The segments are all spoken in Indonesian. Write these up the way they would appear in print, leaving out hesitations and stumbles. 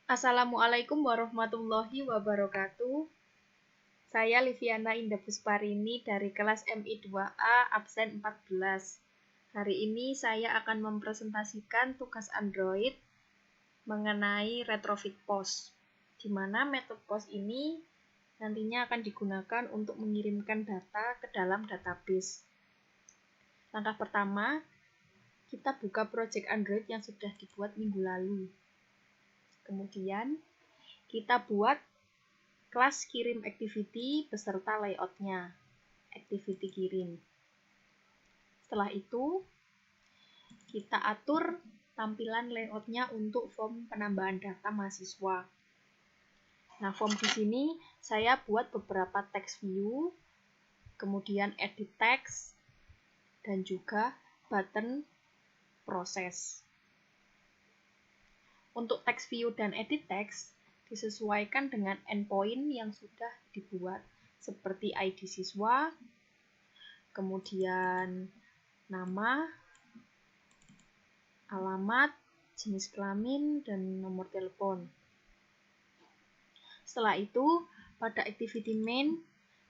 Assalamualaikum warahmatullahi wabarakatuh. Saya Liviana Indah Pusparini dari kelas MI 2A absen 14. Hari ini saya akan mempresentasikan tugas Android mengenai retrofit POS, di mana metode POS ini nantinya akan digunakan untuk mengirimkan data ke dalam database. Langkah pertama, kita buka project Android yang sudah dibuat minggu lalu. Kemudian, kita buat kelas kirim activity beserta layoutnya, activity kirim. Setelah itu, kita atur tampilan layoutnya untuk form penambahan data mahasiswa. Nah, form di sini saya buat beberapa text view, kemudian edit text, dan juga button proses. Untuk text view dan edit text disesuaikan dengan endpoint yang sudah dibuat, seperti ID siswa, kemudian nama, alamat, jenis kelamin, dan nomor telepon. Setelah itu, pada activity main,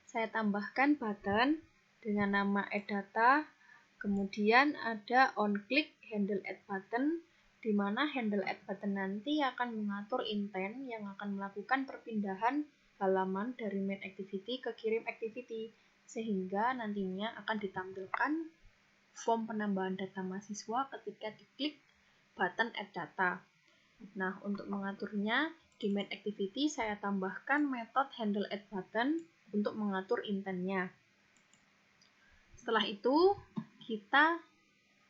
saya tambahkan button dengan nama add data, kemudian ada on click handle add button, di mana handle add button nanti akan mengatur intent yang akan melakukan perpindahan halaman dari main activity ke kirim activity, sehingga nantinya akan ditampilkan form penambahan data mahasiswa ketika diklik button add data. Nah, untuk mengaturnya, di main activity saya tambahkan metode handle add button untuk mengatur intentnya. Setelah itu, kita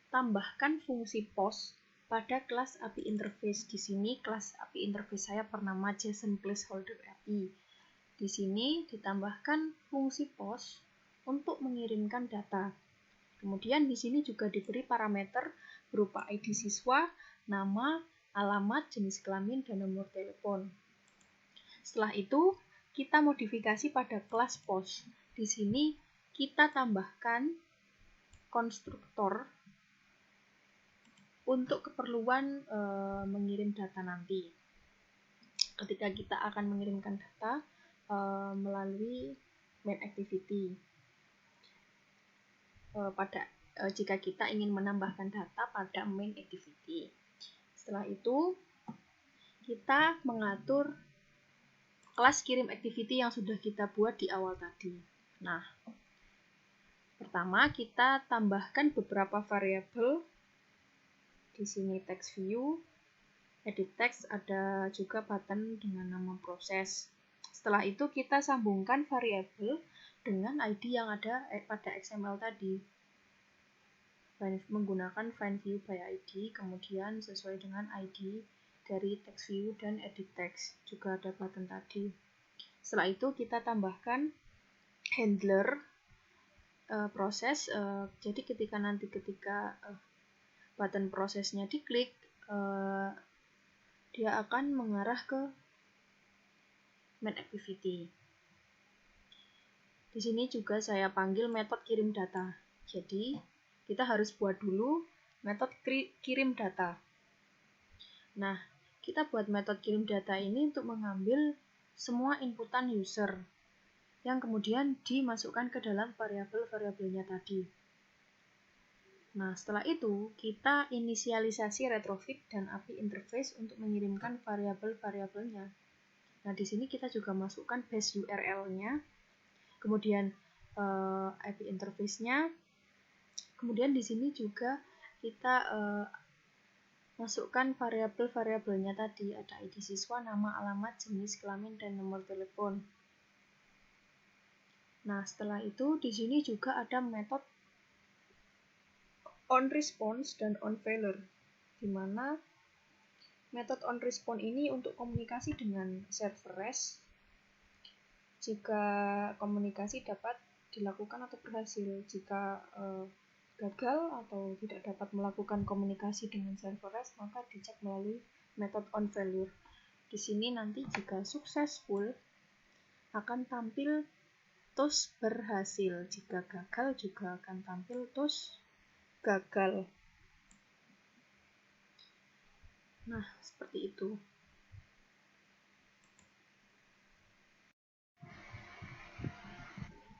tambahkan fungsi POS pada kelas API interface. Di sini kelas API interface saya bernama JSON placeholder API. Di sini ditambahkan fungsi POS untuk mengirimkan data. Kemudian di sini juga diberi parameter berupa ID siswa, nama, alamat, jenis kelamin, dan nomor telepon. Setelah itu, kita modifikasi pada kelas POS. Di sini kita tambahkan konstruktor untuk keperluan mengirim data nanti. Ketika kita akan mengirimkan data melalui main activity. Jika kita ingin menambahkan data pada main activity. Setelah itu, kita mengatur kelas kirim activity yang sudah kita buat di awal tadi. Nah, pertama kita tambahkan beberapa variabel. Di sini text view, edit text, ada juga button dengan nama proses. Setelah itu kita sambungkan variabel dengan ID yang ada pada XML tadi. Menggunakan find view by ID, kemudian sesuai dengan ID dari text view dan edit text. Juga ada button tadi. Setelah itu kita tambahkan handler proses. Jadi ketika button prosesnya diklik, dia akan mengarah ke main activity. Di sini juga saya panggil metode kirim data. Jadi kita harus buat dulu metode kirim data. Nah, kita buat metode kirim data ini untuk mengambil semua inputan user yang kemudian dimasukkan ke dalam variabel-variabelnya tadi. Nah, setelah itu, kita inisialisasi retrofit dan API interface untuk mengirimkan variabel-variabelnya. Nah, di sini kita juga masukkan base URL-nya, kemudian API interface-nya, kemudian di sini juga kita masukkan variabel-variabelnya tadi, ada ID siswa, nama, alamat, jenis kelamin, dan nomor telepon. Nah, setelah itu, di sini juga ada metode onResponse dan onFailure, di mana metode onResponse ini untuk komunikasi dengan server REST. Jika komunikasi dapat dilakukan atau berhasil, jika gagal atau tidak dapat melakukan komunikasi dengan server REST, maka dicek melalui metode onFailure. Di sini nanti jika successful akan tampil TOS berhasil, jika gagal juga akan tampil TOS gagal. Nah, seperti itu.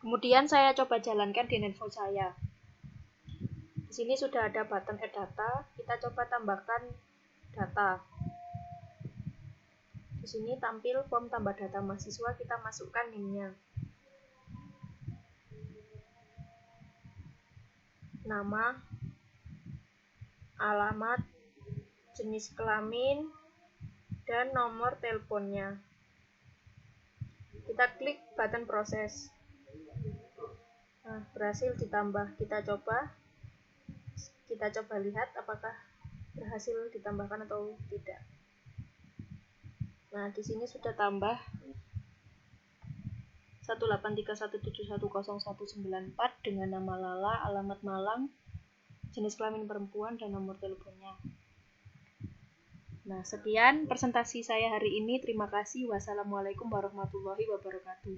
Kemudian saya coba jalankan di handphone saya. Di sini sudah ada button add data, kita coba tambahkan data. Di sini tampil form tambah data mahasiswa, kita masukkan NIM-nya. Nama, alamat, jenis kelamin, dan nomor teleponnya. Kita klik button proses. Nah, berhasil ditambah. Kita coba lihat apakah berhasil ditambahkan atau tidak. Nah, di sini sudah tambah 18317101194 dengan nama Lala, alamat Malang, jenis kelamin perempuan, dan nomor teleponnya. Nah, sekian presentasi saya hari ini. Terima kasih. Wassalamualaikum warahmatullahi wabarakatuh.